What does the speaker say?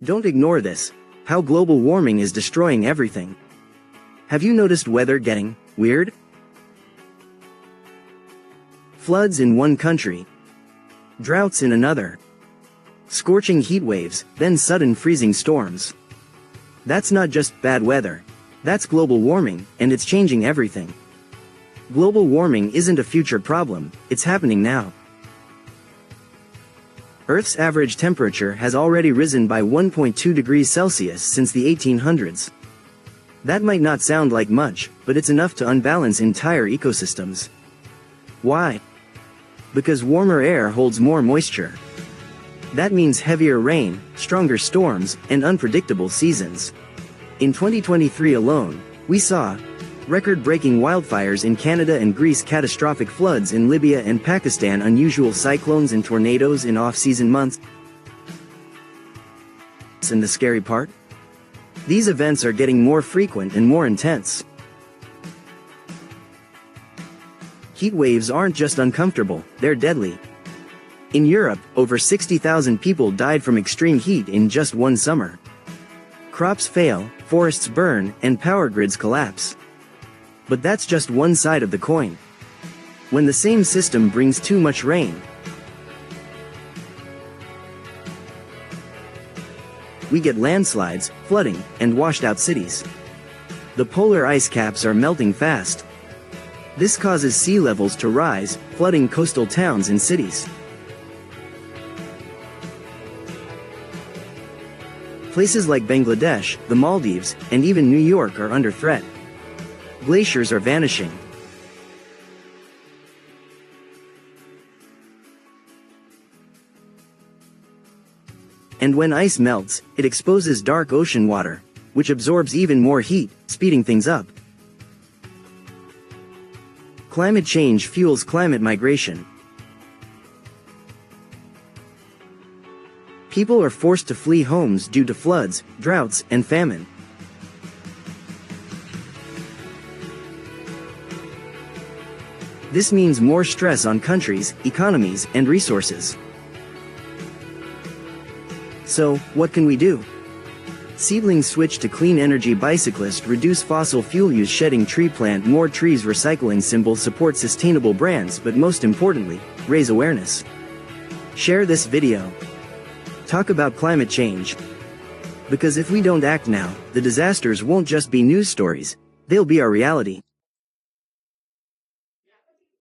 Don't ignore this, how global warming is destroying everything. Have you noticed weather getting weird? Floods in one country, droughts in another, scorching heat waves, then sudden freezing storms. That's not just bad weather. That's global warming, and it's changing everything. Global warming isn't a future problem, it's happening now. Earth's average temperature has already risen by 1.2 degrees Celsius since the 1800s. That might not sound like much, but it's enough to unbalance entire ecosystems. Why? Because warmer air holds more moisture. That means heavier rain, stronger storms, and unpredictable seasons. In 2023 alone, we saw record-breaking wildfires in Canada and Greece, catastrophic floods in Libya and Pakistan, unusual cyclones and tornadoes in off-season months. And the scary part? These events are getting more frequent and more intense. Heat waves aren't just uncomfortable, they're deadly. In Europe, over 60,000 people died from extreme heat in just one summer. Crops fail, forests burn, and power grids collapse. But that's just one side of the coin. When the same system brings too much rain, we get landslides, flooding, and washed-out cities. The polar ice caps are melting fast. This causes sea levels to rise, flooding coastal towns and cities. Places like Bangladesh, the Maldives, and even New York are under threat. Glaciers are vanishing. And when ice melts, it exposes dark ocean water, which absorbs even more heat, speeding things up. Climate change fuels climate migration. People are forced to flee homes due to floods, droughts, and famine. This means more stress on countries, economies, and resources. So, what can we do? Seedlings switch to clean energy, bicyclists reduce fossil fuel use, shedding tree, plant more trees, recycling symbols, support sustainable brands, but most importantly, raise awareness. Share this video. Talk about climate change. Because if we don't act now, the disasters won't just be news stories, they'll be our reality.